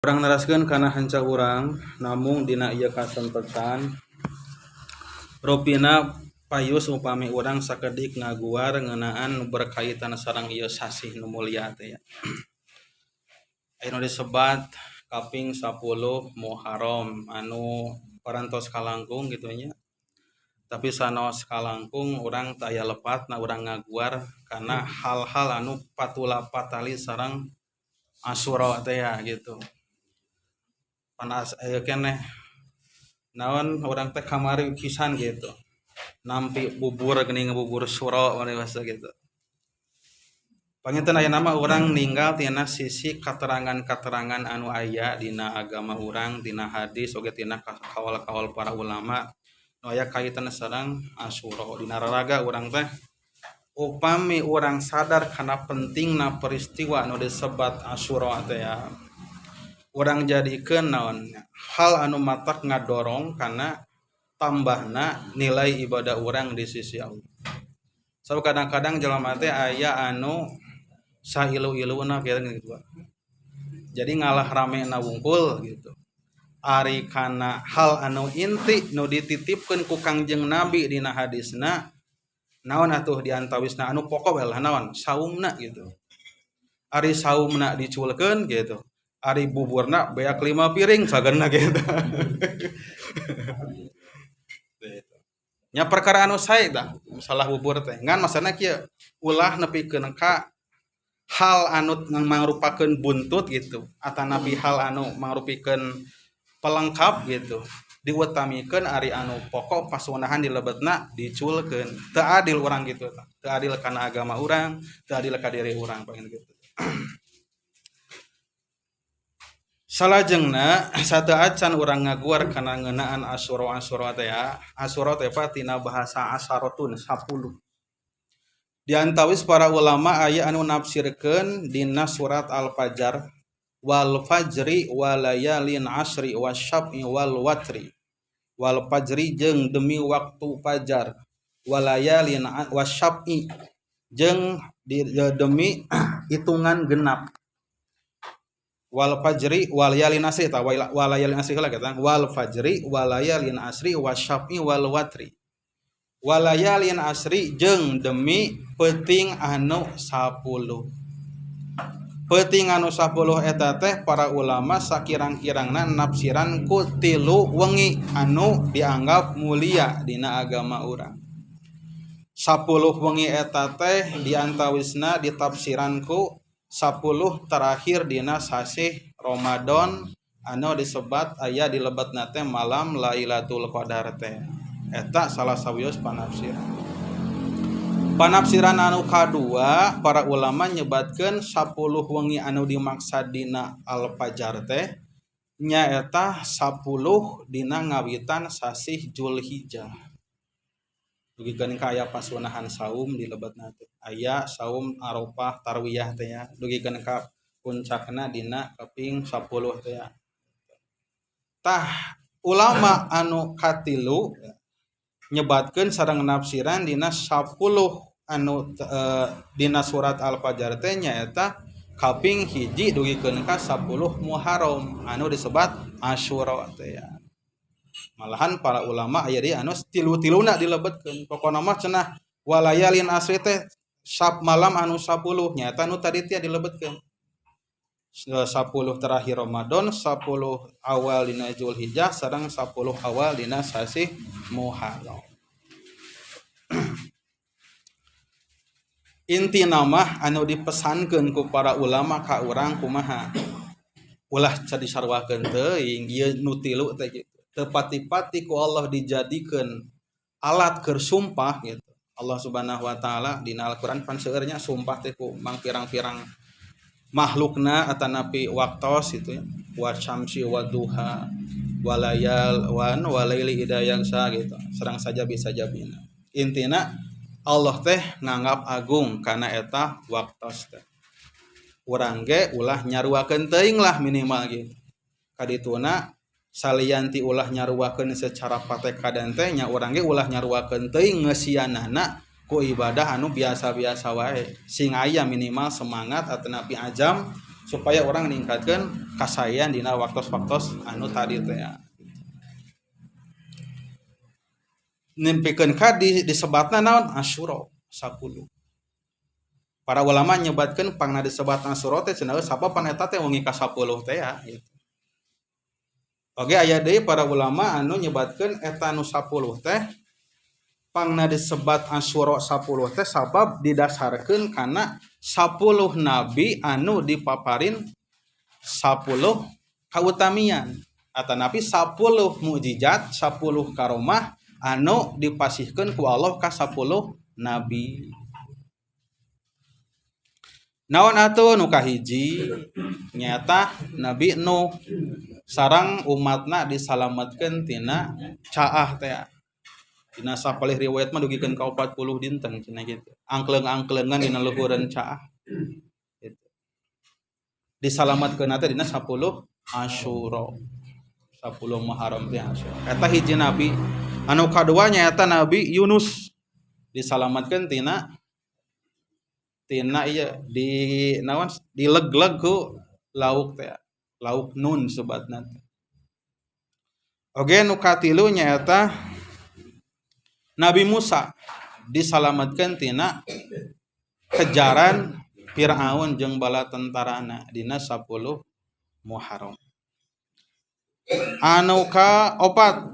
Urang neraskeun kana hanca urang namung dina ieu kasempetan rupina payus upami urang sakedik ngaguar ngeunaan nu berkaitan sareng ieu sasih nu mulia teh ya. Anu disebat kaping 10 Muharram anu parantos kalangkung gitu nya. Tapi sanos kalangkung urang teu aya lepatna urang ngaguar kana hal-hal anu patula patali sareng Asyura teh ya gitu. Panas keneh naon urang teh kamari pisan gitu. Nampi bubur geuning bubur syura meureun basa gitu. Panginten aya nama urang ninggal tina sisi katerangan-katerangan anu aya dina agama urang, dina hadis oge tina kaul-kaul para ulama nu aya kaitan sareng Asyura. Dina raraga urang teh upami urang sadar kana pentingna peristiwa nu disebat Asyura teh ya. Urang jadikeun naon hal anu matak ngadorong kana tambahna nilai ibadah urang di sisi Allah. Sabab kadang-kadang jelema teh aya anu sailu-iluna gitu. Jadi ngalah ramena wungkul gitu. Ari kana hal anu inti nu dititipkeun ku Kangjeng Nabi dina hadisna naon atuh diantawisna anu pokok we lah naon saumna gitu. Ari saumna diculkeun gitu. Ari buburna beak 5 piring sageuna gitu. Nya perkara anu sae tah masalah bubur teh ngan masana kieu ulah nepikeun ka hal anu mangrupakeun buntut gitu atanapi hal anu mangrupikeun pelengkap gitu diutamikeun ari anu pokok pasunahan dilebetna diculkeun teu adil urang gitu tah teu adil kana agama urang teu adil ka diri urang panggil gitu. Salajengna sateu acan urang ngaguar kana ngeunaan Asyura teh ya. Asyura teh tina bahasa asharatun 10. Diantawis para ulama aya anu nafsirkeun dina surat Al-Fajr wal fajri walayalin asri wasyaf'i wal watri. Wal fajri jeung demi waktu fajar walayalin wasyaf'i jeung demi hitungan genap. Wal fajri wal layalin asri ta walayalin asri heula kata wal fajri walayalin asri wasyaf'i wal watri. Walayalin asri jeung demi peuting anu 10. Peuting anu 10 eta teh para ulama sakirang-kirangna nafsiran ku 3 wengi anu dianggap mulia dina agama urang. 10 wengi eta teh diantawisna ditafsiran ku 10 terakhir dina sasih Ramadan anu disebat aya di lebetna teh malam Lailatul Qadar teh. Eta salah sawios panafsiran. Panafsiran anu kadua para ulama nyebatkeun 10 wengi anu dimaksad dina Al-Fajr teh nyaeta 10 dina ngawitan sasih Zulhijjah. Dugikeun ka aya pasunahan saum di lebetna teh. Aya saum Arafah tarwiyah teh ya. Dugikeun ka puncakna dina kaping 10 teh ya. Tah ulama anu katilu nyebatkeun sareng nafsiran dina 10 anu dina surat Al-Fajr teh nyaeta kaping 1 dugikeun ka 10 Muharram anu disebat Asyura teh ya. Malahan para ulama aya di anu tilu-tiluna dilebetkeun pokona mah cenah walayalin asri teh malam anu 10 nyaeta anu tadi teh dilebetkeun 10 terakhir Ramadan 10 awal dina Zulhijjah sareng 10 awal dina sasih Muharram. Inti nama anu dipesankeun ku para ulama ka urang kumaha ulah cadi sarwakeun teuing ieu nu tilu teh gitu. Teu pati-pati ku Allah dijadikeun alat keur sumpah gitu. Allah Subhanahu wa taala dina Al-Qur'an pan seueurnya sumpah teh ku mang pirang-pirang makhlukna atanapi waktos itu ya. Wa syamsi wa duha walayal wan walaili idza yaghsa gitu. Serang saja bisa jabina. Intina Allah teh nganggap agung kana eta waktos teh. Urang ge ulah nyaruakeun teuing lah minimal gitu. Kadituna salianti ulah nyaruakeun secara patekadan teh nya urang ge ulah nyaruakeun teuing ngeusianana ku ibadah anu biasa-biasa wae. Sing aya minimal semangat atanapi ajam supaya orang ningkatkeun kasayan dina waktos-waktos anu tadi teh ya. Nimpikeun ka disebatna naon Asyura 10. Para ulama nyebatkeun pangna disebat Asyura teh cenah sabab pan eta teh wengi ka 10 teh ya gitu. Oke aya deui para ulama anu nyebatkeun eta nu 10 teh pangna disebat Asyura 10 teh sabab didasarkeun kana 10 nabi anu dipaparin 10 kautamian atanapi 10 mukjizat 10 karomah anu dipasihkeun ku Allah ka 10 nabi. Naon atuh nu kahiji nyata Nabi Nuh sareng umatna disalametkeun tina caah teh. Dina sapalih riwayat mah dugikeun ka 40 dinten cenah kitu. Angkleung-angkleungan dina luhureun caah. Gitu. Disalametkeun teh dina 10 Asyura. 10 Muharram teh Asyura. Eta hiji nabi. Anu kadua nyaeta Nabi Yunus disalametkeun tina ieu di naon dilegleg ku lauk teh. Lauk Nun sebatna. Oge nu katilu nyaeta Nabi Musa disalametkeun tina kejaran Firaun jeung bala tentarana dina 10 Muharram. Anu kaopat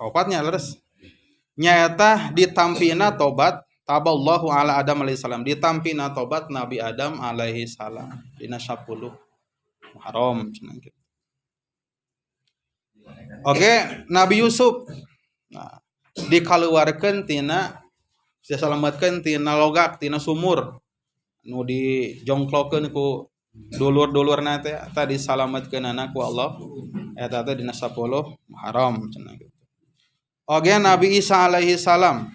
opatnya leres nyaeta ditampina tobat taballahu ala Adam alaihi salam, ditampina tobat Nabi Adam alaihi salam dina 10 Muharram cenah kitu. Oke, Nabi Yusuf nah, dikaluarkeun tina disalametkeun tina logak tina sumur nu dijongklokeun ku dulur-dulurna teh eta disalametkeunana ku Allah eta teh dina 10 Muharram cenah kitu. Oge Nabi Isa alaihi salam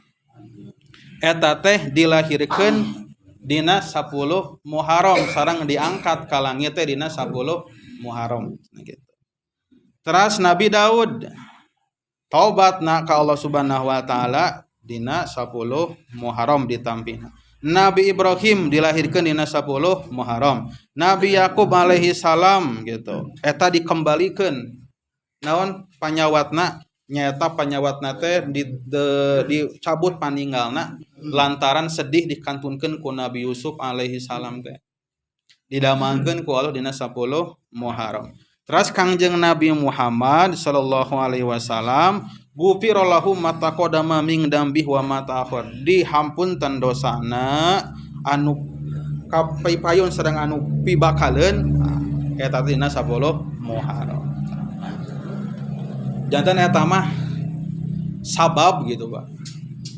eta teh dilahirkeun dina 10 Muharram sareng diangkat ka langit teh dina 10 Muharram cenah kitu. Teras Nabi Daud taubatna ka Allah Subhanahu wa taala dina 10 Muharram ditampina. Nabi Ibrahim dilahirkeun dina 10 Muharram. Nabi Yakub alaihi salam gitu. Eta dikembalikeun. Naon panyawatna? Nyaeta panyawatna teh dicabut paninggalna lantaran sedih dikantunkeun ku Nabi Yusuf alaihi salam teh. Didamankeun ku Allah dina 10 Muharram. Terus Kangjeng Nabi Muhammad sallallahu alaihi wasallam gufira lahu ma taqaddama min dambih wa ma ta'akhir, dihampunten dosana anu kapayun sareng anu pibakaleun eta dina 10 Muharram. Jantan eta mah sabab gitu Pak.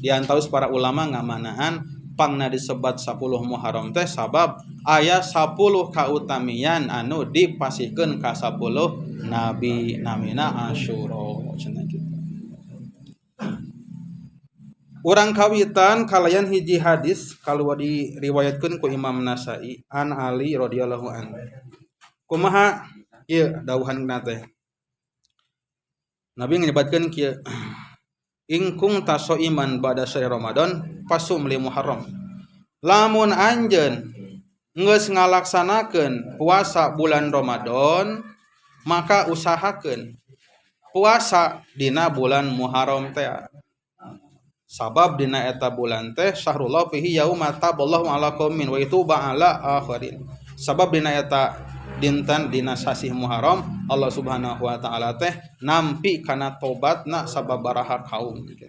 Diantaus para ulama ngamanaan pangna disebat 10 Muharram teh sabab aya 10 kautamian anu dipasihkeun ka 10 nabi namina Asyura cenah kitu. Urang kawitan kalayan hiji hadis kalau diriwayatkeun ku Imam Nasai an Ali radhiyallahu anhu. Kumaha ieu dawuhanna teh? Nabi nyebutkeun kieu ingkung taso iman pada syahr Ramadan pasum li Muharram. Lamun anjeun geus ngalaksanakeun puasa bulan Ramadan maka usahakeun puasa dina bulan Muharram teh. Sabab dina eta bulan teh syahrullah fihi yauma taballahu ala qaumin wa ituba ala akharin. Sabab dina eta dinten dina sasih Muharram Allah Subhanahu wa taala teh nampi kana tobatna sababaraha kaum gitu.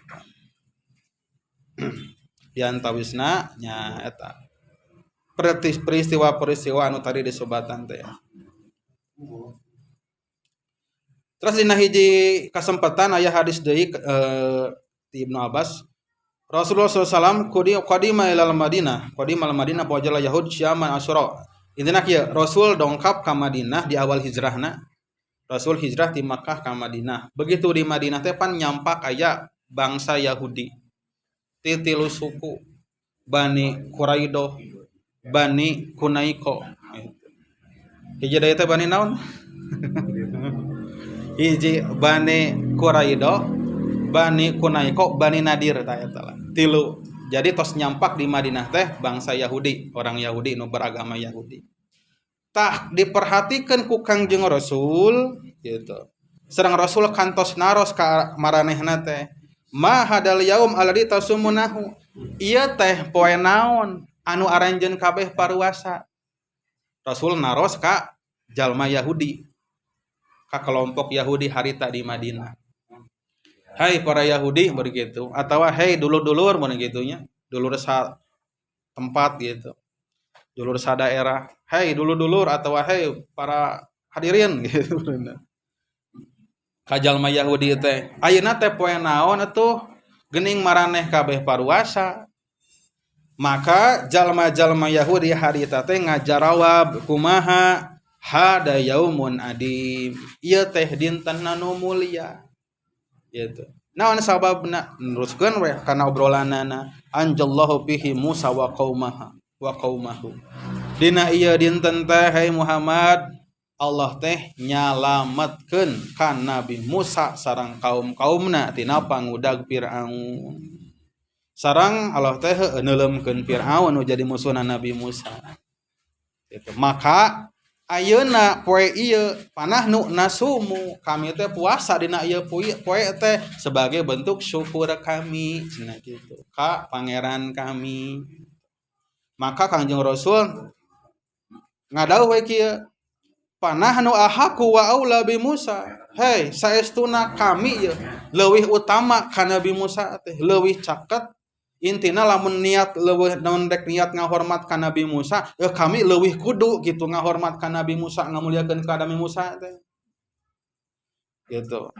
Diantawisna nya eta peristiwa-peristiwa anu tadi disebatan teh. Terus dina hiji kasempatan aya hadis deui ti Ibnu Abbas Rasulullah SAW qadima ilal Madinah bawajala Yahud syaman Asyura. Intina kieu Rasul dongkap ka Madinah di awal hijrahna. Rasul hijrah di Makkah ka Madinah. Begitu di Madinah teh pan nyampak aya bangsa Yahudi. Titilu suku Bani Quraidah, Bani Kunaiko. Hiji deui teh Bani naon? Hiji Bani Quraidah, Bani Kunaiko, Bani Nadir tah eta lah. Tilu. Jadi tos nyampak di Madinah teh bangsa Yahudi, orang Yahudi nu beragama Yahudi. tah diperhatikan ku Kangjeng Rasul gitu. Sedang Rasul kantos naros ka maranehna teh ma hadal yaum alladzi tasumunahu ieu teh poe naon anu aranjeun kabeh paruasa. Rasul naros ka jalma Yahudi ka kelompok Yahudi harita di Madinah. Hai para Yahudi begitu atau hei dulur-dulur begitunya dulur sa tempat gitu dulur sa daerah hei dulur-dulur atau hei para hadirin gitu ka jalma Yahudi teh ayeuna teh poe naon atuh geuning maraneh kabeh paruasa maka jalma-jalma Yahudi harita teh ngajarawab kumaha hada yaumun adim ieu teh dinten nu mulia gitu. Naon sababna neruskeun we kana obrolanana anjallahu fihi Musa wa qaumahu. Dina ieu dinten teh hai Muhammad Allah teh nyalametkeun ka Nabi Musa sareng kaum-kaumna tina pangudag Firaun. Sareng Allah teh neuleumkeun Firaun nu jadi musuhna Nabi Musa. Gitu. Maka ayeuna poe ieu panah nu nasumu kami teh puasa dina ieu poe teh sebagai bentuk syukur kami cenah kitu ka pangeran kami. Maka Kangjeng Rasul ngadauh we kieu panah nu ahaku wa aula bi Musa hei saestuna kami ieu leuwih utama ka Nabi Musa teh leuwih caket intina lamun niat leuwih naon dek niat ngahormat ka Nabi Musa kami leuwih kudu gitu ngahormat ka Nabi Musa ngamuliakeun ka Nabi Musa teh gitu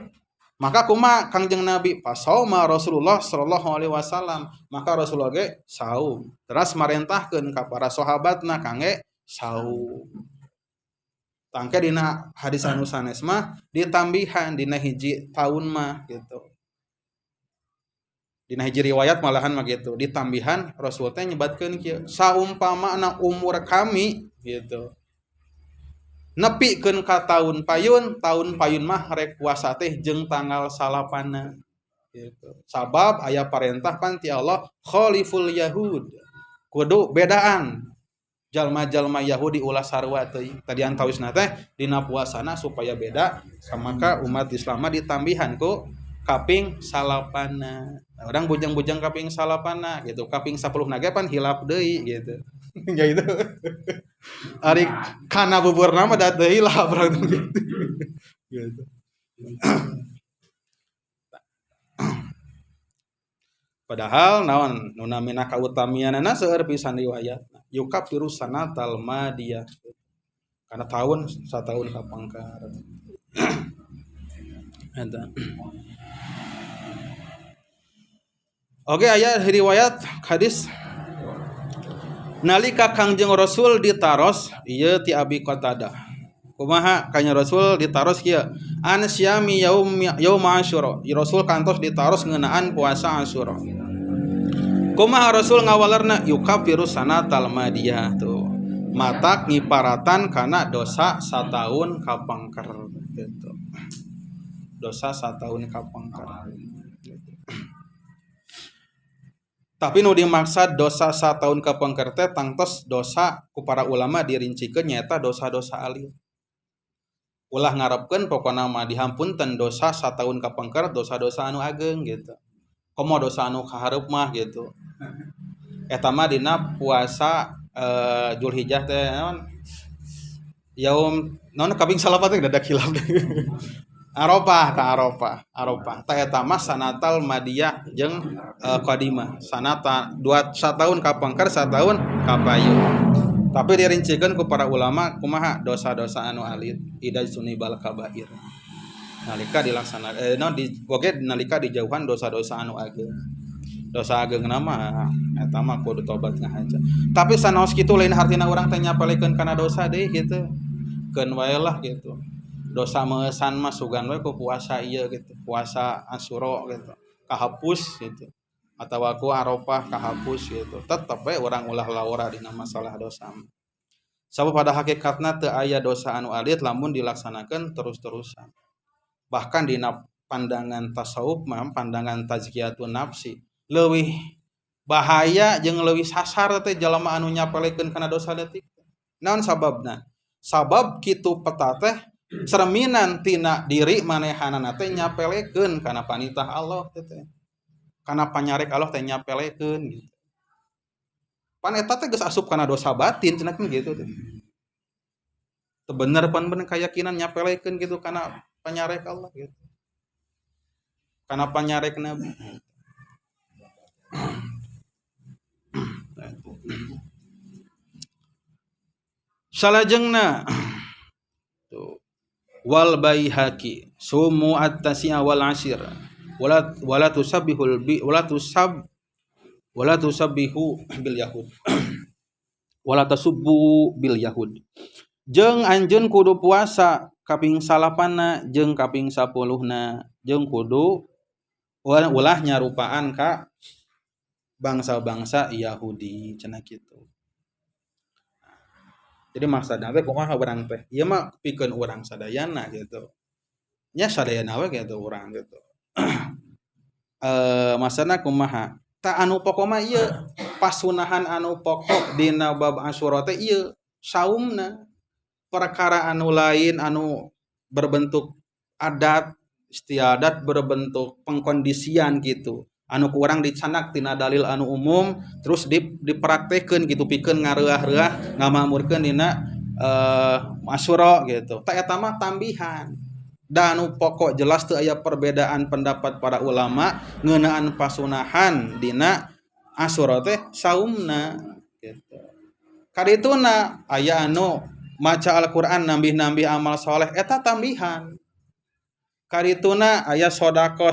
maka kumaha Kangjeng Nabi pasauma Rasulullah sallallahu alaihi wasallam maka Rasulullah ge saum terus marentahkeun ka para sahabatna kangge saum tangke dina hadis anu sanes mah ditambihan dina hiji taun mah gitu dina hiji riwayat malahan mah gitu ditambihan Rasul teh nyebatkeun kieu saumpamana umur kami gitu nepikeun ka taun payun mah rek puasa teh jeung tanggal salapanna gitu sabab aya parentah pan ti Allah khaliful yahud kudu bedaan jalma-jalma Yahudi ulah sarua teuing tadi antawisna teh dina puasana supaya beda maka umat Islam ditambihan ku kaping salapana orang bujang-bujang kaping salapana gitu kaping 10 nage pan hilap deui gitu ya itu ari kana buburna mah da deui lah berarti gitu padahal naon nu namina kautamianana seueur pisan riwayat yukafiru sanatal madiyah kana tahun sataun kapangkar eta Oke aya riwayat hadis nalika Kangjeng Rasul ditaros ieu ti Abi Qatadah kumaha Kangjeng Rasul ditaros kieu an syami yaum Asyura Rasul kantos ditaros ngeunaan puasa Asyura kumaha Rasul ngawalerna yukafiru sanatal madiyah tuh matak ngiparatan kana dosa sataun kapangker gitu dosa sataun kapangker tapi nu dimaksud dosa sataun kapangker teh tangtos dosa ku para ulama dirincikeun nyaeta dosa-dosa alit ulah ngarepkeun pokona mah dihampunten dosa sataun kapangker dosa-dosa anu ageng gitu komo dosa anu kahareup mah gitu eta mah dina puasa Zulhijjah teh naon yaum naon kaping salapat teh dadak hilap Arafah ta eta mah sanatal madiyah jeung qadimah sanata 2 tahun kapangker sataun kapayun tapi dirincikeun ku para ulama kumaha dosa-dosa anu alit ida sunibal kabair nalika dilaksanakeun nalika dijauhan dosa-dosa anu ageng dosa ageungna mah eta mah kudu tobat ngahaja tapi sanaos kitu lain hartina urang teh nyapalikeun kana dosa deui kitu keun wae lah gitu dosa meusan mah sugan we ku puasa ieu gitu puasa Asyura gitu kahapus gitu atawa ku Arafah kahapus gitu tetep we urang ulah laura dina masalah dosa sabab pada hakikatna teu aya dosa anu alit lamun dilaksanakeun terus-terusan bahkan dina pandangan tasawuf mah pandangan tazkiyatun nafsi leuwih bahaya jeung leuwih sasar teh jalma anu nyapelekeun kana dosa leutik naon sababna sabab kitu peta teh cerminan tina diri manehanana teh nyapelekeun kana panitah Allah teh kana panyarek Allah teh nyapelekeun gitu pan eta teh geus asup kana dosa batin cenah gitu teh teu bener pan bener keyakinan nyapelekeun gitu kana panyarek Allah gitu kana panyarek Nabi salajengna tuh wal baihaqi sumu at-tasi'a wal ashir wala tusabbihul bi wala tusabbihu bil yahud wala tasubbu bil yahud jeung anjeun kudu puasa kaping 8na jeung kaping 10na jeung kudu ulah nyarupaan ka bangsa-bangsa Yahudi cenah kitu. Jadi maksudna teh kumaha urang teh? Ieu mah pikeun urang sadayana gitu. Nya sadayana we gitu urang gitu. Maksudna kumaha? Ta anu pokok mah ieu pasunahan anu pokok dina bab Asyura teh ieu saumna. Perkara anu lain anu berbentuk adat istiadat berbentuk pengkondisian gitu anu kurang dicanak tina dalil anu umum terus dipraktekeun gitu pikeun ngareah-reah ngamamurkeun dina Asyura gitu ta eta mah tambihan da anu pokok jelas teu aya perbedaan pendapat para ulama ngeunaan pasunahan dina Asyura teh saumna gitu kadituna aya anu maca Al-Qur'an nambih-nambih amal soleh eta tambihan karituna aya sodako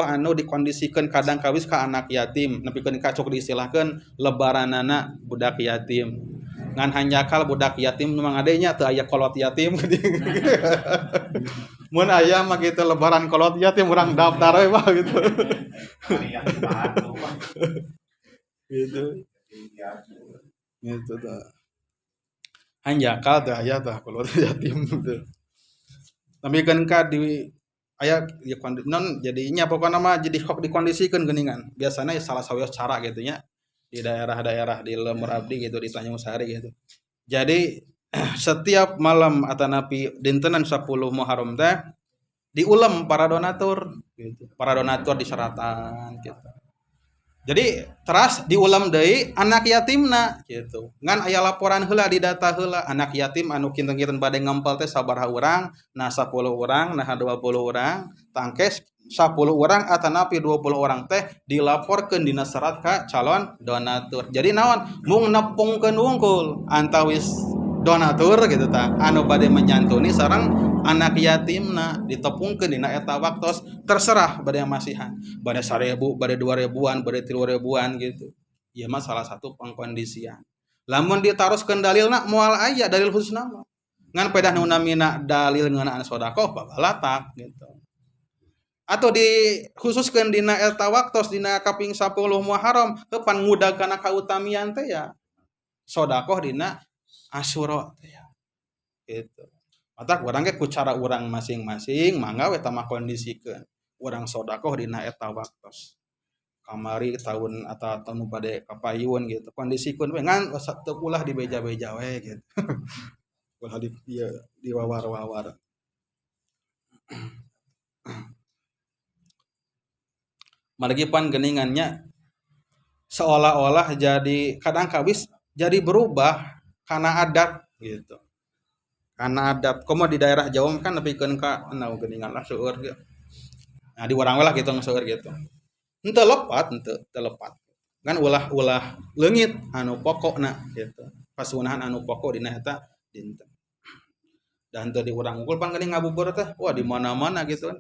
anu dikondisikan kadang kawis ka anak yatim nepikeun ka cok diistilahkeun lebaranana budak yatim ngan hanjakal budak yatim memang adanya teu aya kolot yatim mun aya mah kitu lebaran kolot yatim urang daftar we mah gitu gitu gitu tah hanjakal teh aya tah kolot yatim teh tapi kan ka di aya ya non jadinya pokoknya mah jadi kok dikondisikan geningan biasanya ya salah sawios cara gitu nya di daerah-daerah di Lemur Abdi gitu di Tanjung Sari gitu jadi setiap malam atanapi dintenan 10 Muharram teh diulam para donatur gitu para donatur di seratan gitu jadi teras diulam deui anak yatimna gitu ngan aya laporan heula di data heula anak yatim anu kinten-kinten bade ngempel teh sabaraha urang nah 10 urang nah 20 urang tangkes 10 urang atanapi 20 urang teh dilaporkeun dina serat ka calon donatur jadi naon mung nepungkeun wungkul antawis donatur gitu tah anu bade menyantuni sareng anak yatimna ditepungkeun dina eta waktos terserah bade masihan bade 1000 bade 2000-an bade 3000-an gitu ieu mah salah satu pengkondisian lamun ditaroskeun dalilna moal aya dalil khususna mah ngan pedah nu namina dalil ngeunaan sedekah babalatak gitu atau dikhususkeun dina eta waktos dina kaping 10 Muharram heupan ngudag kana kautamian teh ya sedekah dina Asyura teh ya gitu matak urang ge ku cara urang masing-masing mangga we tah kondisikeun urang sedekah dina eta waktos kamari tahun atau tahun bade kapayun gitu kondisikeun we ngan teu ulah dibeja-beja we gitu ulah di ieu diwawar-wawar margi pan geuningannya seolah-olah jadi kadang kawis jadi berubah karena adat gitu karena adat komo di daerah Jawa kan nepikeun ka nau geuningan lah seueur gitu. Nah di urang we lah gitu seueur gitu. Henteu lepat kan ulah leungit anu pokokna gitu. Pasunahan anu pokok dina eta dinten. Dan teu di urang unggul pan geuning ngabubur teh wah di mana-mana gitu kan.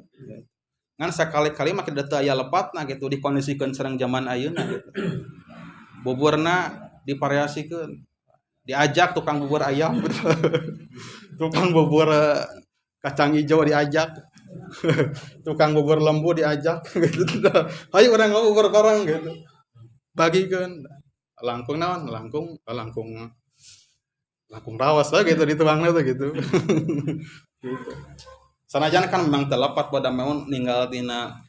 Ngan sakali-kali mah kitu teu aya lepatna gitu dikondisikeun sareng zaman ayeuna gitu. Buburna divariasikeun. Diajak tukang bubur ayam gitu. Tukang bubur kacang hijau diajak tukang bubur lembu diajak gitu ayo urang bubur korang gitu bagikeun langkung naon langkung rawas lah gitu di tukangna tuh gitu gitu sanajan kan memang telepat pada mau ninggal tina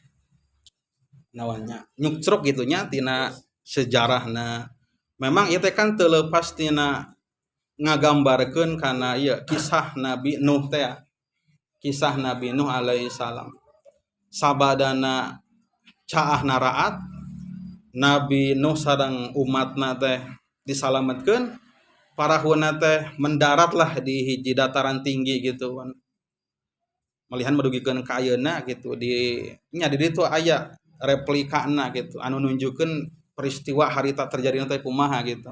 nawannya nyucruk gitunya tina sejarahna memang ieu teh kan teu leupas tina ngagambarkeun kana ieu kisah Nabi Nuh teh. Kisah Nabi Nuh alaihi salam. Sabadana caah naraat Nabi Nuh sareng umatna teh disalametkeun, parahuna teh mendaratlah di hiji dataran tinggi gitu kan. Malihan medugikeun ka ayeuna gitu di nya di ditu aya replikana gitu anu nunjukkeun peristiwa harita terjadi teh kumaha gitu.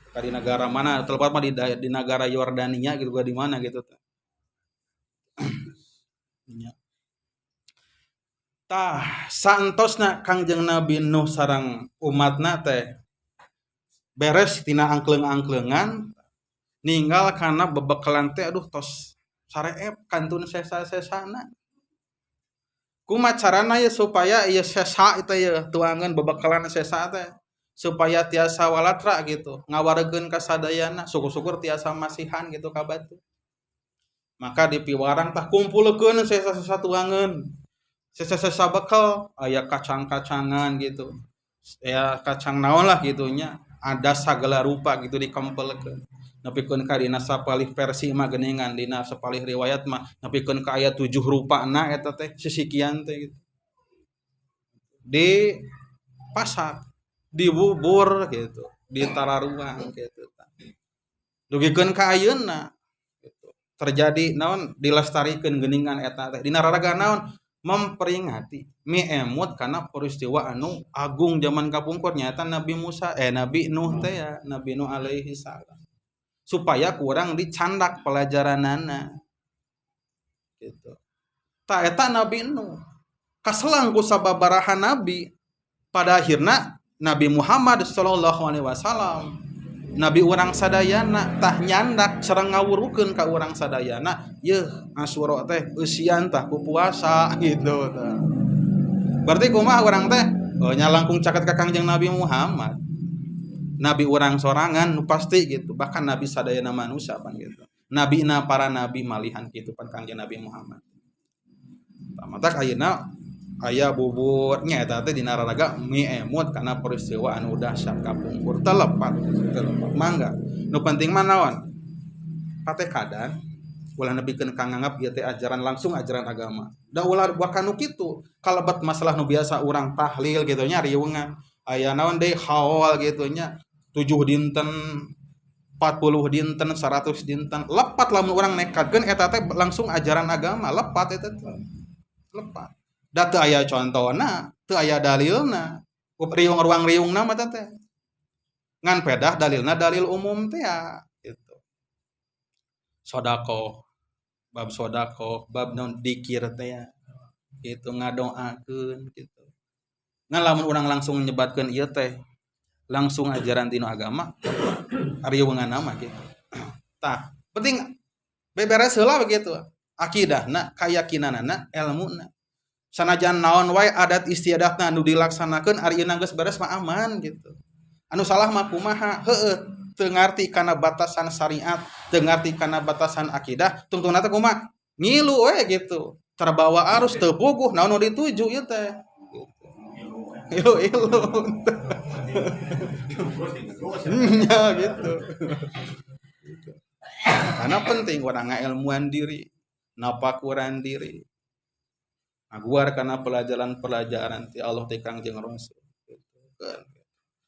Di negara mana tepat mah di negara Yordania gitu di mana gitu teh. Tah santosna Kangjeng Nabi Nuh sareng umatna teh beres tina angkleng-angklengan ninggal kana bebekalan teh aduh tos sareep kantun sesa-sesana. Kumaha carana ya supaya ieu sesa itu ya tuangan bebekalan sesa teh supaya tiasa walatra gitu ngawaregeun ka sadayana syukur-syukur tiasa masihan gitu ka batu. Maka di piwarang tah kumpulkeun sesa-sesa tuangan. Sesa-sesa bekal aya kacang-kacangan gitu. Ya kacang naon lah gitunya. Ada segala rupa gitu dikempelkeun. Nepikeun ka dina sapalih versi mah geuningan dina sapalih riwayat mah nepikeun ka aya 7 rupana eta teh sisikian teh gitu. Di pasak, dibubur gitu, ditararuang gitu. Dugikeun ka ayeuna gitu. Terjadi naon dilestarikeun geuningan eta teh. Dina raraga naon memperingati miemut karena peristiwa anu agung zaman kapungkur nyata Nabi Nuh teh ya Nabi Nuh alaihi salam supaya kurang dicandak pelajaranana gitu. Ta eta Nabi Nuh kaselang ku sababaraha nabi pada akhirna Nabi Muhammad sallallahu alaihi wasallam Nabi urang sadayana tah nyandak sareng ngawurukeun ka urang sadayana yeuh Asyura teh eusian tah ku puasa gitu tah. Berarti kumaha urang teh nya langkung caket ka Kangjeng Nabi Muhammad. Nabi urang sorangan pasti gitu, bahkan Nabi sadayana manusia pan gitu. Nabina para nabi malihan kitu pan Kangjeng Nabi Muhammad. Matak ayeuna aya bubur nya eta teh dina raraga miemut kana peristiwa anu dahsyat kapungkur telepat mangga. Nu penting mah naon? Patekadan ulah nebikeun ka nganggap ieu teh ajaran langsung ajaran agama. Da ulah wakanu kitu, kalabat masalah nu biasa urang tahlil gitu nya riungan. Aya naon deui haul gitu nya 7 dinten 40 dinten 100 dinten lepat lamun urang nekatkeun eta teh langsung ajaran agama lepat eta teh lepat da teu aya contona teu aya dalilna riung ruang riungna mah teh ngan pedah dalilna dalil umum teh ya gitu sodako bab naon dikir teh ya gitu ngadoakeun gitu ngan lamun urang langsung nyebatkeun ieu teh langsung ajaran tinu agama ariungan nama gitu. Tah, penting beberes heula begitu. Akidahna, kayakinanna, ilmuna. Sanajan naon wae adat istiadatna anu dilaksanakeun ari ieu geus beres mah aman gitu. Anu salah mah kumaha? Heueuh, teu ngarti kana batasan syariat, teu ngarti kana batasan akidah, tungtungna teh kumaha? Ngilu we gitu. Terbawa arus teu puguh naon nu dituju ieu teh. Ilu ya gitu karena penting orang ilmuwan diri napakuran diri ngaguar karena pelajaran ti Allah ti Kangjeng Rasul gitu kan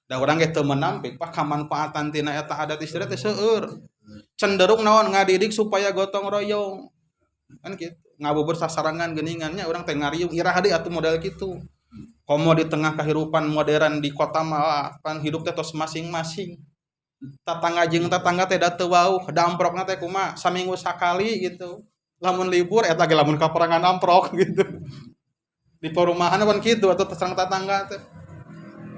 da urang ge teu menampik pak kamanfaatan tina eta adat istiadat teh seueur cenderung naon ngadidik supaya gotong royong kan gitu ngabubur sasarangan geuningannya urang teh ngariung iraha deui atuh model kitu komo di tengah kehidupan modern di kota mah kan hidup teh tos masing-masing tatangga jeung tatangga teh da teu wauh damprokna teh kumaha saminggu sakali gitu lamun libur eta ge lamun kaperangan amprok gitu di perumahan kan kitu atuh sareng tatangga teh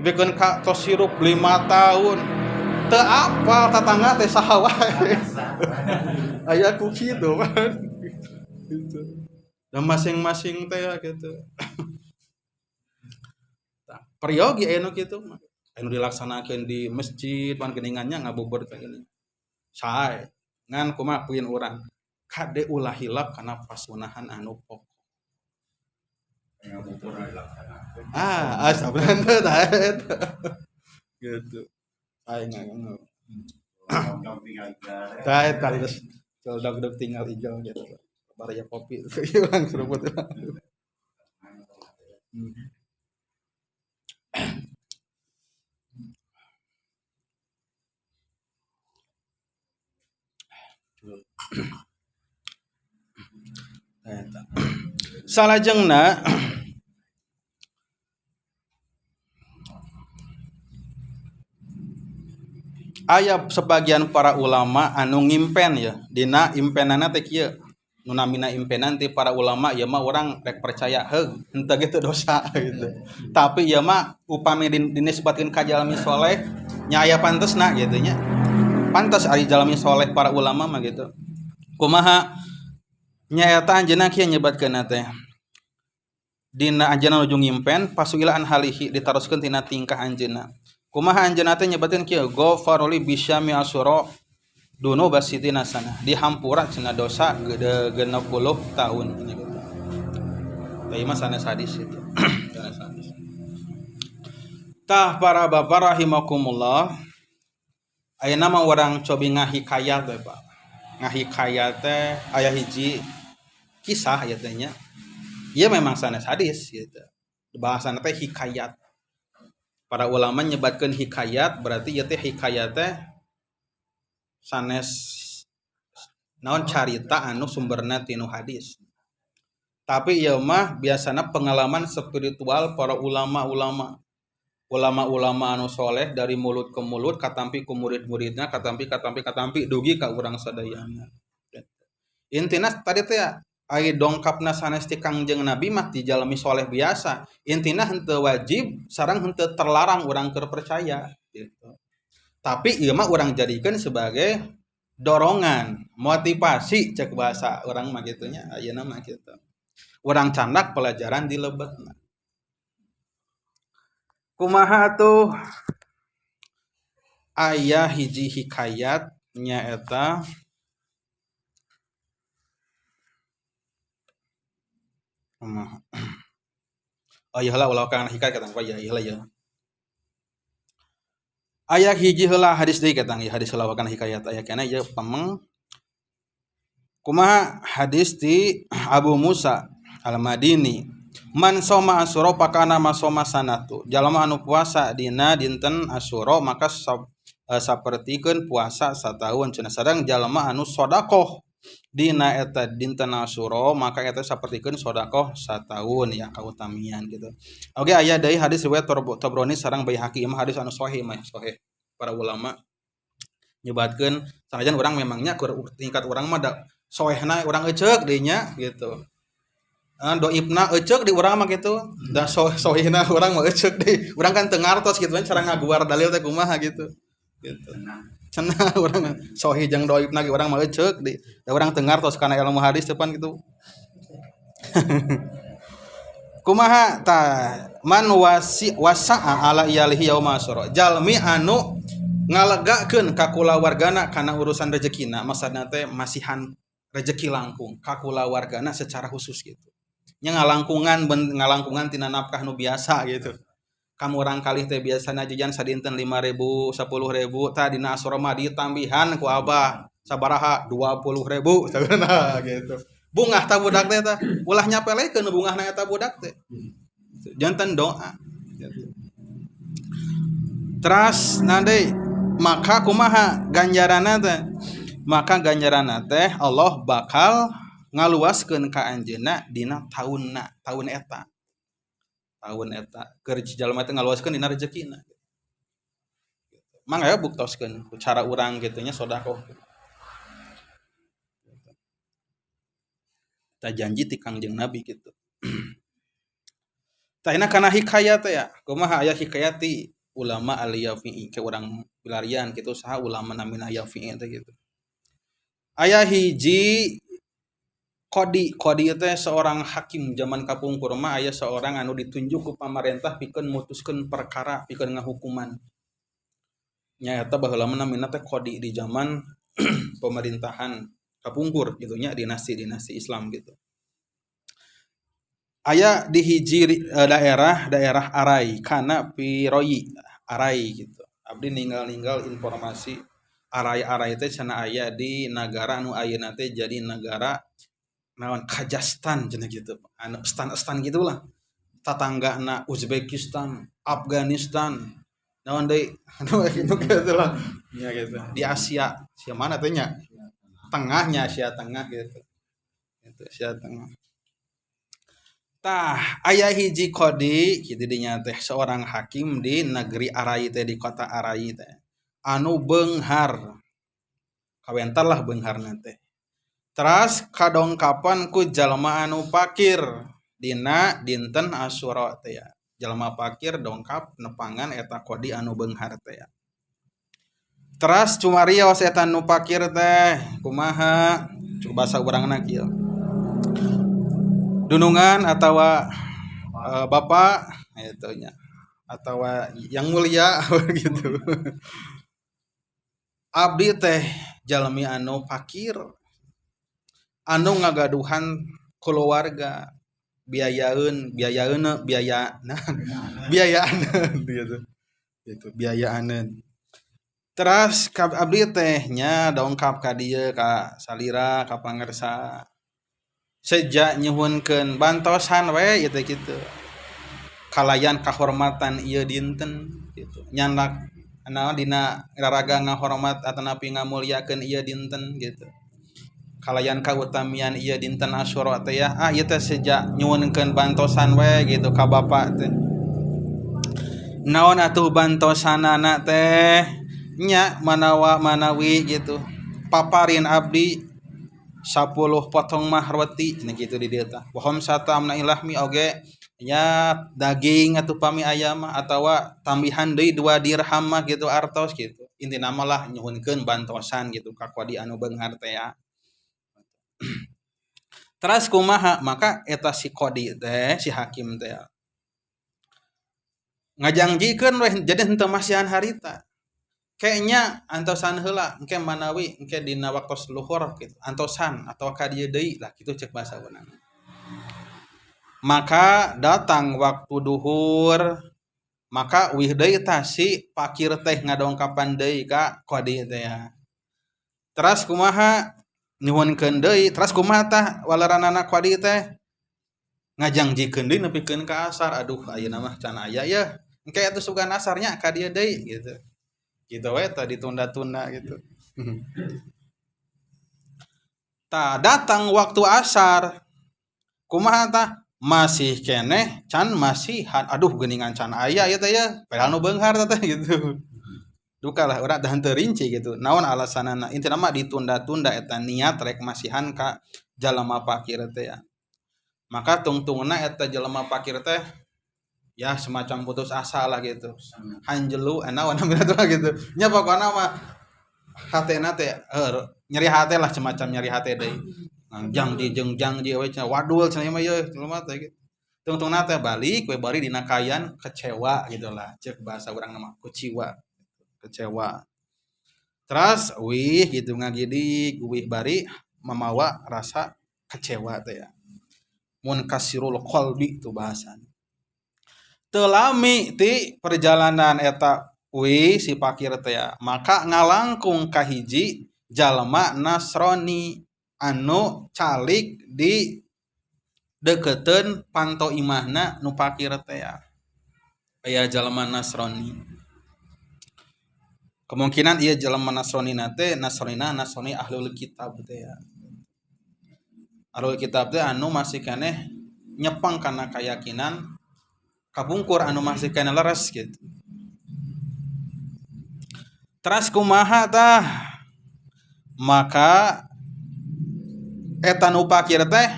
bikeun ka tos hirup 5 tahun teu apal tatangga teh saha wae aya ku kitu kan gitu dan masing-masing teh gitu periogi anu kitu anu dilaksanakeun di masjid pan geuningannya ngabubur teh gini sae ngan kumaha puin urang kade ulah hilap kana pasunahan anu pokok ngabubur dilaksanakeun asabran teh eta gitu sae nganggo Tah eta terus dog tinggal hijau gitu. Baraya kopi hilang seruput. Eta. Salajengna aya sebagian para ulama anu ngimpen ya dina impenana teh kieu nu namina impenan ti para ulama ya mah orang rek percaya heug henteu gitu dosa gitu tapi ya mah upami dinisbatkeun ka jalmi soleh nya aya pantesna gitu nya pantes ari jalmi soleh para ulama mah gitu kumaha nya eta anjeunna kieu nyebatkeun teh dina anjeunna nuju ngimpen pasuilaan halihi ditaroskeun tina tingkah anjeunna kumaha anjeunna teh nyebatkeun kieu ghafaroli bisyami asyura duno basitina sana dihampura cenah dosa 60 tahun gitu. Tapi mah sanes hadis itu. Sanes hadis. Tah para bapak rahimakumullah ayeuna mah urang cobi ngahikayat we Pak. Ngahikayat teh aya hiji kisah ya teh nya. Ieu memang sanes hadis gitu. Bahasana teh hikayat. Para ulama nyebatkeun hikayat berarti ieu teh hikayat teh sanes naon carita anu sumberna tinu hadis. Tapi ieu mah biasana pengalaman spiritual para ulama-ulama anu soleh dari mulut ke mulut katampi ku murid-muridna katampi dugi ka urang sadayana. Intina tadi teh ai dongkapna sanes ti Kangjeng Nabi mah ti jalmi soleh biasa. Intina henteu wajib sareng henteu terlarang urang keur percaya gitu. Tapi ieu mah urang jadikeun sebagai dorongan, motivasi cek bahasa urang mah kitu nya ayeuna mah kitu. Urang candak pelajaran di lebetna. Kumaha atuh aya hiji hikayat nya eta oh ieu heula ulah kana hikayat katang ya ieu heula ya. Aya hiji heula hadis deui katang ieu hadis heula kana hikayat aya kana ieu pameng kumaha hadis ti Abu Musa Al-Madini man soma asyura pakana masoma sanatu jalma anu puasa dina dinten asyura maka sapertikeun puasa sataun cenah sareng jalma anu sedekah dina eta dinten asyura maka eta sapertikeun sedekah sataun ya kautamian gitu. Oke aya deui hadis riwayat Tabrani sareng Baihaqi mah hadis anu sahih mah sahih. Para ulama nyebatkeun sanajan urang memangnya tingkat urang mah da soehna urang eceuk deui nya gitu. Doibna eceuk di urang mah kitu da soehna urang mah eceuk deui. Urang kan teu ngartos kitu cara ngaguar dalil teh kumaha gitu. Gitu. Cenah urang sohi jeung doibna ge urang mah eceuk deui. Da urang teu ngartos kana ilmu hadis teh pan kitu. Kumaha ta man wasa'a ala iyalihi yauma asyura jalmi anu ngalegakeun ka kulawargana kana urusan rezekina maksudna teh masihan rezeki langkung ka kulawargana secara khusus gitu nya ngalangkungan tina nafkah nu biasa gitu kamu orang kalih teh biasana jajan sadinten 5.000 10.000 tah dina asyura mah ditambihan ku abah sabaraha 20.000 sabeuna gitu bungah ta budak teh tah ulah nyapelekeun bungahna eta budak teh janten doa gitu. Teras nade maka kumaha ganjaranna teh maka ganjaranna teh Allah bakal ngaluaskeun ka anjeunna dina tahun eta keur jalma teh ngaluaskeun dina rezekina mangga buktoskeun cara urang kitu nya sedekah ta janji ti Kangjeng Nabi kitu tah kana hikayat teh ya kumaha aya hikayat ti ulama al-Yafi'i ke urang pilarian kitu saha ulama namina Yafi'i teh gitu. Aya hiji Qadi teh seorang hakim zaman kapungkur mah aya seorang anu ditunjuk ku pamarentah pikeun mutuskeun perkara pikeun ngahukuman. Nya eta baheula namina teh Qadi di zaman pemerintahan kapungkur gitu nya dinasti Islam gitu. Aya di hiji daerah Arai kana Piroyi Arai gitu. Abdi ninggal informasi arai-arai teh cenah aya di negara anu ayeuna teh jadi negara naon Kazakhstan cenah gitu. Anu stan-stan gitulah. Tatanggana Uzbekistan, Afghanistan, naon deui anu gitu lah. Ya gitu. Di Asia, Asia mana teh nya? Tengahnya Asia Tengah gitu. Itu Asia Tengah. Tah, aya hiji kodi kitu dinya teh seorang hakim di negeri Arai teh di kota Arai teh. Anu beunghar. Kawentar lah beungharna teh. Teras kadongkapan ku jalma anu pakir dina dinten Asyura teh ya. Jalma pakir dongkap nepangan eta kodi anu beunghar teh ya. Teras cumarios eta nu pakir teh kumaha? Cuk basa urangna kieu. Dunungan atawa bapak eta nya. Atawa yang mulia gitu. Abdi teh jalmi anu pakir anu ngagaduhan keluarga biayaan gitu biayaan. Teras abdi teh nya dongkap ka dieu ka salira ka pangersa sejak nyuhunkeun bantosan we gitu kalayan kahormatan ieu dinten gitu nyandak naon dina raraga ngahormat atanapi ngamulyakeun ieu dinten gitu kalayan kautamian ieu dinten Asyura teh ya ieu teh sejak nyuhunkeun bantosan we gitu ka bapak teh naon atuh bantosanana teh nya manawi gitu paparin abdi 10 potong mah roti gitu di dieu tah wahom satamna ilahmi oge nya daging atuh pami ayam atawa tambihan deui 2 dirham mah gitu artos gitu intina mah lah nyuhunkeun bantosan gitu ka kodi anu beunghar teh ya. Teras kumaha maka eta si kodi teh si hakim teh ngajangjikeun we jadi henteu masihan harita kayaknya antosan heula engke manawi engke dina waktos luhur gitu antosan atau ka dieu deui lah kitu ceuk basa urang. Maka datang waktu duhur maka uih deui tah si pakir teh ngadongkapan deui ka kodi teh ya. Teras kumaha nyuhunkeun deui teras kumaha tah walaranana kodi teh ngajangjikeun deui nepikeun ka asar aduh ayeuna mah can aya ya engke atuh sugan asarnya ka dieu deui gitu. Gitu we tah ditunda-tunda gitu. Tah datang waktu asar kumaha tah masih keneh can masihan aduh geuningan can aya ieu teh ya padahal nu beunghar teh gitu. Dukalah urang teh henteu rinci gitu. Naon alasanana? Intina mah ditunda-tunda eta niat rek masihan ka jalema pakir teh ya. Maka tungtungna eta jalema pakir teh ya semacam putus asa lah gitu hanjelu naon namina gitu nya pokona mah hatena teh nyeri hate lah semacam nyeri hate deui jangji we wadul cenah mah yeuh mah teh gitu tungtungna teh balik we bari dina kayan kecewa gitu lah ceuk bahasa urang nama kecewa teras wih gitu ngagidik wih bari mamawa rasa kecewa teh ya munkasirul qalbi tu bahasana telami ti perjalanan eta si pakir teh ya maka ngalangkung ka hiji jalma Nasrani anu calik di deketeun panto imahna nu pakir teh ya aya jalma Nasrani kemungkinan ieu jalma Nasrani teh Nasrani ahlul kitab teh ya ahlul kitab teh anu masih keneh nyepeng kana keyakinan kabungkur anu masih kena leres gitu. Teras kumaha tah maka eta nu pakir teh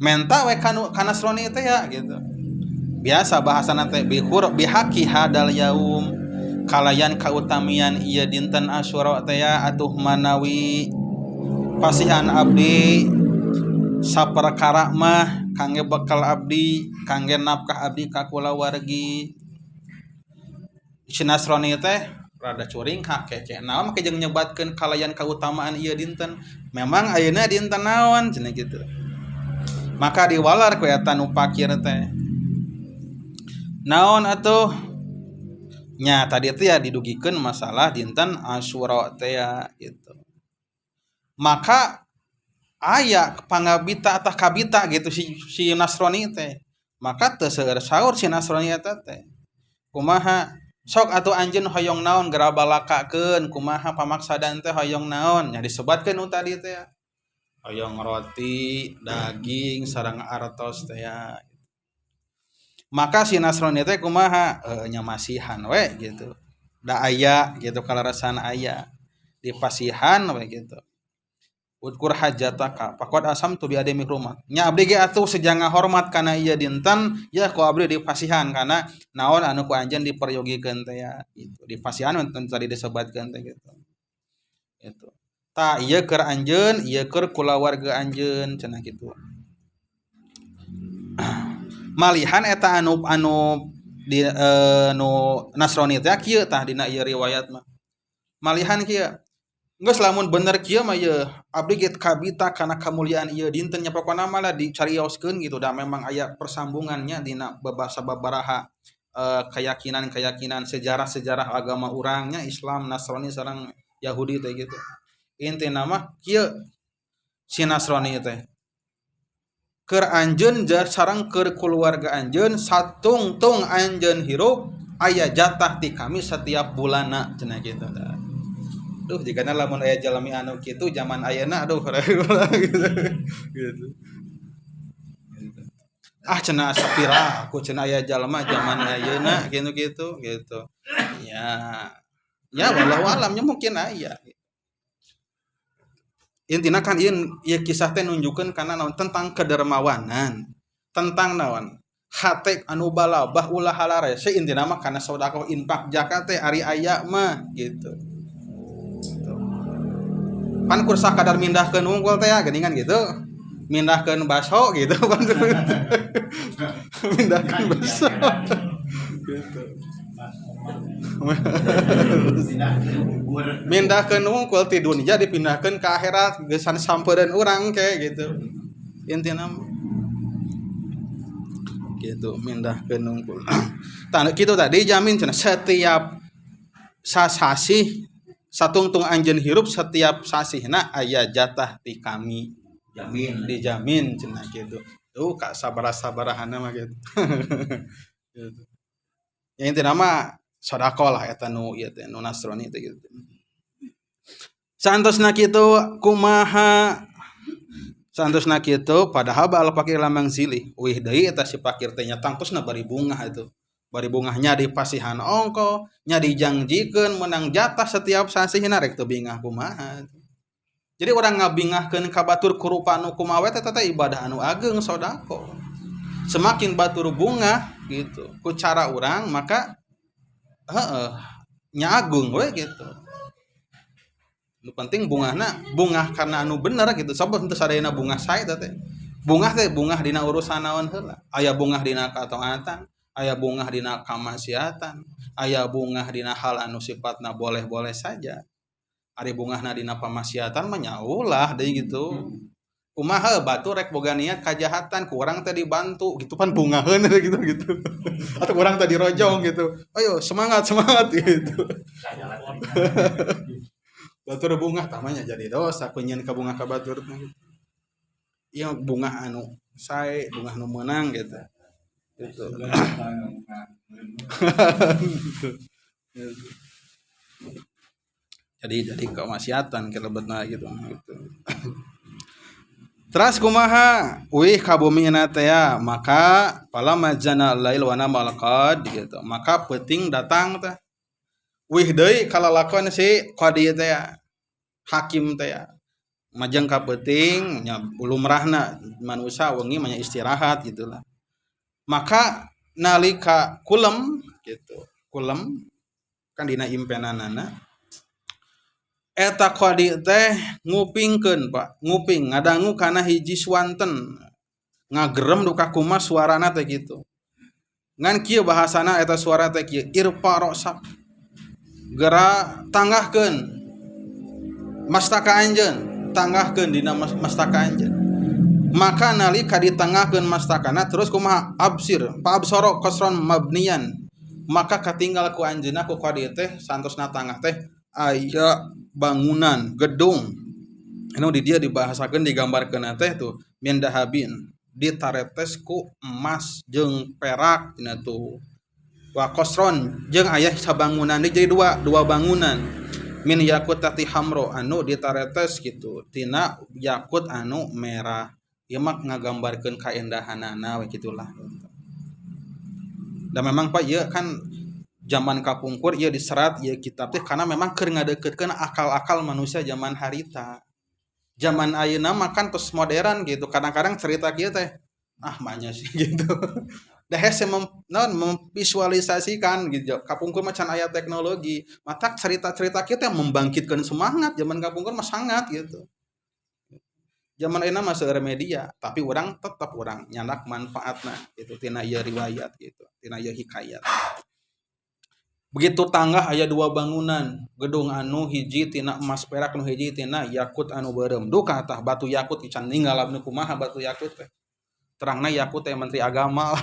menta we kana Nasrani teh ya gitu. Biasa bahasana teh bihaqi hadal yaum kalayan kautamian ieu dinten Asyura teh ya atuh manawi pasihan abdi saperkara mah kangge bekal abdi kangge nafkah abdi ka kulawargi si Nasrani teh rada curing kece naon make jeung nyebatkeun kalayan kautamaan ieu dinten memang ayeuna dinten naon cenah gitu maka diwalar ku eta nu pakir teh naon atuh nya tadi teh ya didugikeun masalah dinten Asyura teh ya gitu. Maka aya pangabita atau kabita gitu si Nasrani teh. Maka teu seueur saur si Nasrani eta teh. Kumaha sok atuh anjeun hoyong naon gara balakakeun kumaha pamaksadan teh hoyong naon nya disebatkeun nu tadi teh ya. Hoyong roti, daging, sareng artos teh ya. Maka si Nasrani teh kumaha nya masihan we gitu. Da aya gitu kalarasan aya dipasihan we gitu. Udkur hajataka pakot asam tu biade mikrumat nya abdi ge atuh sejanga hormat kana ieu dinten ya ku abdi dipasihan kana naon anu ku anjeun diperyogikeun teh ya gitu dipasihan tadi disebutkeun teh gitu itu ta ieu keur anjeun ieu keur kulawarga anjeun cenah kitu malihan eta anu di nu Nasrani teh kieu tah dina ieu riwayat mah malihan kieu geus lamun bener kieu mah ieu abdi ge kabita kana kamuliaan ieu dinten nya pokona mah lah dicarioskeun gitu da memang aya persambungannya dina sababaraha keyakinan sejarah agama urangnya Islam Nasrani sareng Yahudi teh gitu intina mah kieu si Nasrani teh keur anjeun sareng keur keluarga anjeun satungtung anjeun hirup aya jatah ti kami setiap bulanna cenah kitu da. Duh jika lamun aya jalmi anu kitu zaman ayeuna aduh gitu. Gitu. Ah cenah sapira aku cenah aya jalma zaman ayeuna gitu. Ya walau alamnya mungkin aya. Intina kan ieu kisah teh nunjukkeun kana naon tentang kedermawanan, tentang naon hate anu balabah ulah halarese intina mah kana sedekah infak zakat teh ari aya mah gitu. Pan kursa kadar mindahkeun unggul teh ya geuningan gitu mindahkeun baso gitu pan mindahkeun baso gitu mindahkeun unggul ti dunya dipindahkeun ka akhirat geusan sampeureun urang ke gitu intina gitu mindahkeun unggul tah kitu tadi jamin cenah setiap sasasih satungtung anjeun hirup setiap sasihna aya jatah ti kami dijamin cenah kitu tuh ka sabaraha-sabarahanna mah gitu gitu ya intina mah sedekah lah eta nu ieu teh nu Nasrani teh gitu santosna kitu kumaha santosna kitu padahal baal pakir lamang silih wih deui eta si pakir teh nya tangtosna bari bunga itu bari bungahnya dipasihan ongko nya dijanjikeun menang jatah setiap sasihna rek teu bingah kumaha jadi orang ngabingahkeun ka batur ku rupa anu kumaha teh ibadah anu ageung sodako semakin batur bunga gitu ku cara urang maka nya agung we gitu nu penting bungahna bungah karena anu bener gitu sabab henteu sadayana bungah sae teh bungah dina urusan naon heula aya bungah dina kataatan aya bungah dina kamaksiatan aya bungah dina hal anu sifatna boleh-boleh saja ari bungahna dina pamaksiatan mah nya ulah deui gitu kumaha batur rek boga niat kajahatan ku urang teh dibantu gitu pan bungaheun gitu atau urang teh dirojong gitu ayo semangat gitu batur bungah tamanya jadi dosa kunyeun ka bungah ka batur ieu bungah anu sae bungah nu meunang gitu gitu. jadi kemaksiatan kelebetna gitu. Terus kumaha wih kabumina teh ya maka pala majana lail wana malaqad gitu maka peuting datang teh wih deui kalalakon si qadi teh ya hakim teh ya majeng ka peuting nya lumrahna manusia wengi manya istirahat gitulah maka nalika kulem gitu kulem kan dina impenanana eta qadi teh ngupingkeun Pak nguping ngadangu kana hiji swanten ngagerem duka kumaha suarana teh gitu ngan kieu bahasana eta suara teh kieu irfa rosak geura tanggahkeun mastaka anjeun tanggahkeun dina mastaka anjeun maka nalika ditengahkeun mastakana terus kumaha absir pa absara kasron mabniyan maka katinggal ku anjeunna ku qadi teh santosna tangah teh aya bangunan gedung anu di dia dibahasakeun digambarkeun teh tuh min dahabin ditaretes ku emas jeung perak cenah tuh wa qasron jeung aya sabangunan jadi dua bangunan min yakutati hamro anu ditaretes gitu tina yakut anu merah ieu mah ngagambarkeun kaendahanana we gitulah. Dan memang Pak ieu kan zaman kapungkur ieu diserat ieu kitab teh karena memang keur ngadeukeutkeun akal-akal manusia zaman harita. Zaman ayeuna mah kan tos modern gitu. Kadang-kadang cerita kieu teh mahnya sih gitu. Da hese memvisualisasikan gitu. Kapungkur mah can aya teknologi. Mata cerita-cerita kieu teh membangkitkan semangat zaman kapungkur mah sangat gitu. Zaman ayeuna mah seueur media, tapi orang tetap orang nyandak manfaatna gitu tina ieu riwayat gitu, tina ieu hikayat. Begitu tanggah aya dua bangunan, gedung anu hiji tina emas perak nu hiji tina yakut anu beureum. Duh ka tah batu yakut can ninggalabna kumaha batu yakut teh. Terangna yakut teh menteri agama.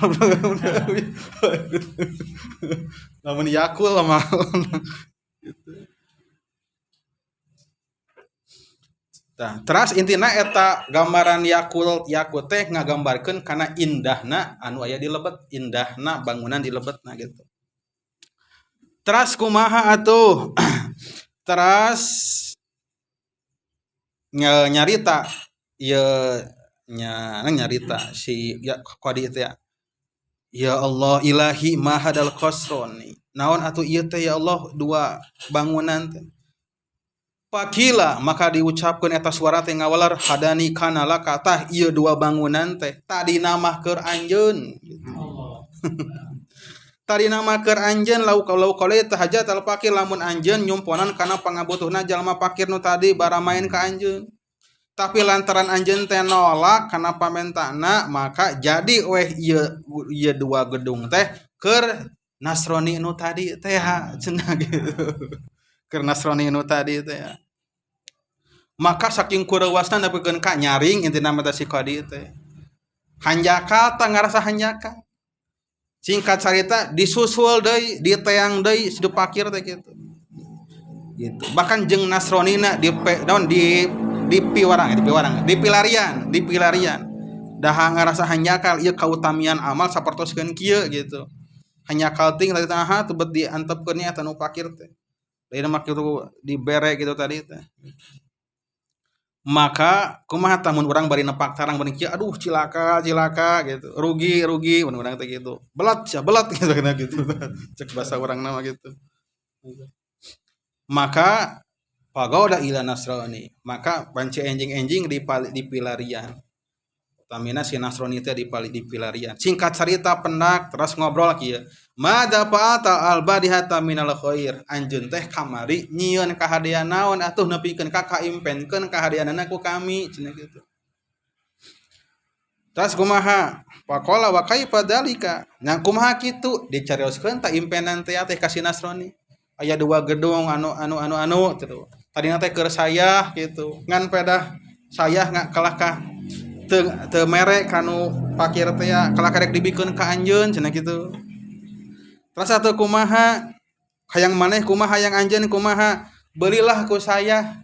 Lamun yakul mah gitu. Nah, terus intina eta gambaran yakut teh ngagambarkeun kana indahna anu aya di lebet, indahna bangunan di lebetna gitu. Terus kumaha atuh? Terus nyarita ieu nyarita si ya qadi teh ya Allah ilahi mahadal qasroni. Naon atuh ieu teh ya Allah dua bangunan teh. Pakila maka diucapkeun eta suara teh ngawalar hadani kana laka tah ieu dua bangunan teh tadi namahkeun anjeun gitu. Tadi namahkeun anjeun lau qali tah hajat al fakir lamun anjeun nyumponan kana pangabutuhna jalma fakir nu tadi baramain ka anjeun. Tapi lantaran anjeun teh nolak kana pamentana maka jadi weh ieu dua gedung teh keur Nasrani nu tadi teh cenah gitu. Keur Nasrani nu tadi teh. Maka saking kureuasna nepikeun ka nyaring intina mata si qadi teh. Hanjaka tah ngarasa hanjaka. Singkat cerita disusul deui, diteang deui si fakir teh kitu. Gitu. Bahkan jeung Nasronina di pilarian. Dah ngarasa hanjakal ieu kautamian amal sapertoskeun kieu gitu. Hanjakal ting tadi tah tebet diantepkeun nya eta nu fakir teh. Lain mah kitu dibere gitu tadi teh. Maka kumaha tamun urang bari nepak tarang bari kieu aduh cilaka gitu. Rugi mun urang teh gitu. Belat gitu kana gitu. Cek bahasa urang nama gitu. Maka pagoda ila Nasrani. Maka banci enjing-enjing di pilarian. Utamina si Nasrani teh di pilarian. Singkat cerita pendak terus ngobrol kieu. Mada fa'ata al-badihata minal khair. Anjeun teh kamari nyieun kahadian naon atuh nepikeun ka kaimpenkeun kahadianana ku kami cenah gitu. Terus kumaha? Faqala wa kaifa dzalika? Nah kumaha kitu? Dicarioskeun ta impenan teh ka si Nasrani. Aya dua gedung anu gitu. Tadina teh keur sayah gitu. Ngan pedah sayah kalah ka teu mere kanu fakir teh kalah karek dibikeun ka anjeun cenah gitu. Terus atuh kumaha hayang maneh kumaha hayang anjeun kumaha belilah ku saya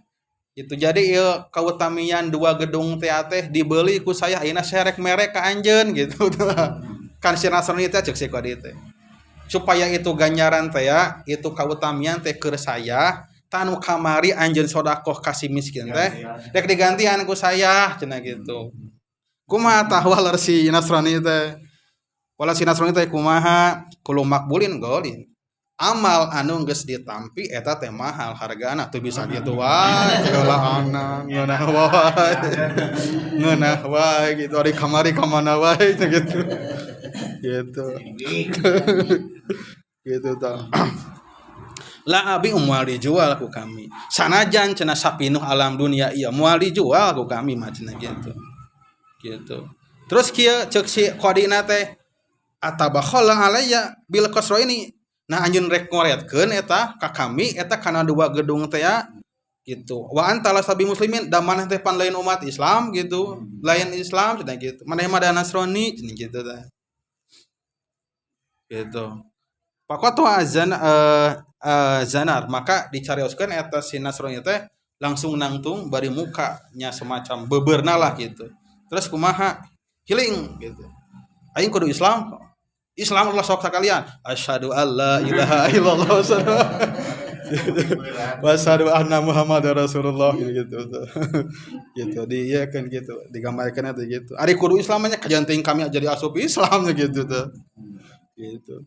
itu jadi ieu kautamian dua gedung teh dibeli ku saya ayeuna serek merek ka anjeun gitu kan si Nasrani teh cek si qadi teh supaya itu ganjaran teh ya itu kautamian teh keur saya tanu kamari anjeun sedekah kasih miskin teh rek digantian ku saya cenah gitu kumaha tah walar si Nasrani teh wala si Nasrani teh kumaha kulo makbulin golin amal anu geus ditampi eta teh mahal hargana teu bisa gitu wae heula anak ngeunah wae gitu ari kamari ka mana wae gitu gitu tah la abi moal dijual ku kami sanajan cenah sapinuh alam dunia ieu moal dijual ku kami mah cenah gitu terus kieu ceuk si qadina teh atabakhala alayya bil qasra ini nah anjeun rek ngoretkeun eta ka kami eta kana dua gedung teh gitu wa antala sabi muslimin da maneh teh pan lain umat Islam gitu lain Islam cenah gitu maneh mah da Nasrani cenah gitu tah gitu Pakot azan zanar maka dicarioskeun eta si Nasrani teh langsung nangtung bari mukanya semacam beberna lah gitu. Terus kumaha? Healing gitu. Aing kudu Islam. Islam Allah sok sakalian. Asyhadu alla ilaha illallah wa asyhadu anna Muhammadar Rasulullah gitu. Gitu. Iya kan gitu. Digambarkan eta gitu. Ari kudu Islam nya kajanting kami jadi asup Islam gitu tuh. Gitu.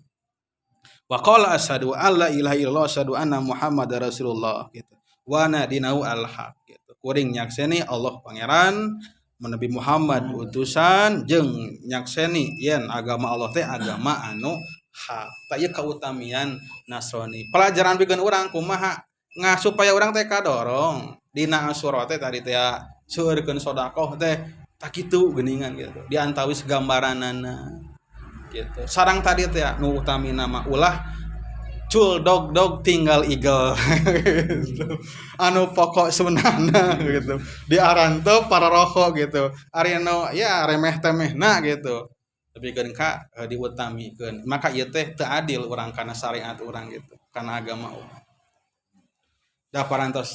Wa qala asyhadu alla ilaha illallah asyhadu anna Muhammadar Rasulullah gitu. Wa nadinau al-haq gitu. Kuring nyakseni Allah pangeran, Nabi Muhammad utusan jeung nyakseni yen agama Allah teh agama anu hak. Tah ieu kautamian Nasrani. Pelajaran pikeun urang kumaha supaya urang teh kadorong dina Asyura teh tadi teh seueurkeun sedekah teh tak kitu geuningan gitu. Diantawis gambaranana gitu. Sarang tadi teh nu utami nama ulah cul dog tinggal eagle gitu. Anu pokok sunana gitu. Di aranteu para rokok gitu. Ari anu ya remeh temehna gitu. Tapi kan ka diutamikeun. Maka ieu teh teu adil urang kana syariat urang gitu, kana agama urang. Da parantos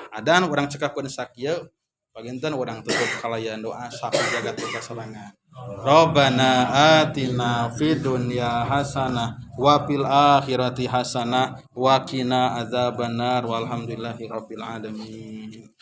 adan urang cekapkeun sakieu paginten urang tutup kalayan doa saku jagat kasalangan. Rabbana atina fid dunya hasanah wa fil akhirati hasanah wa qina adzabannar walhamdulillahi rabbil alamin.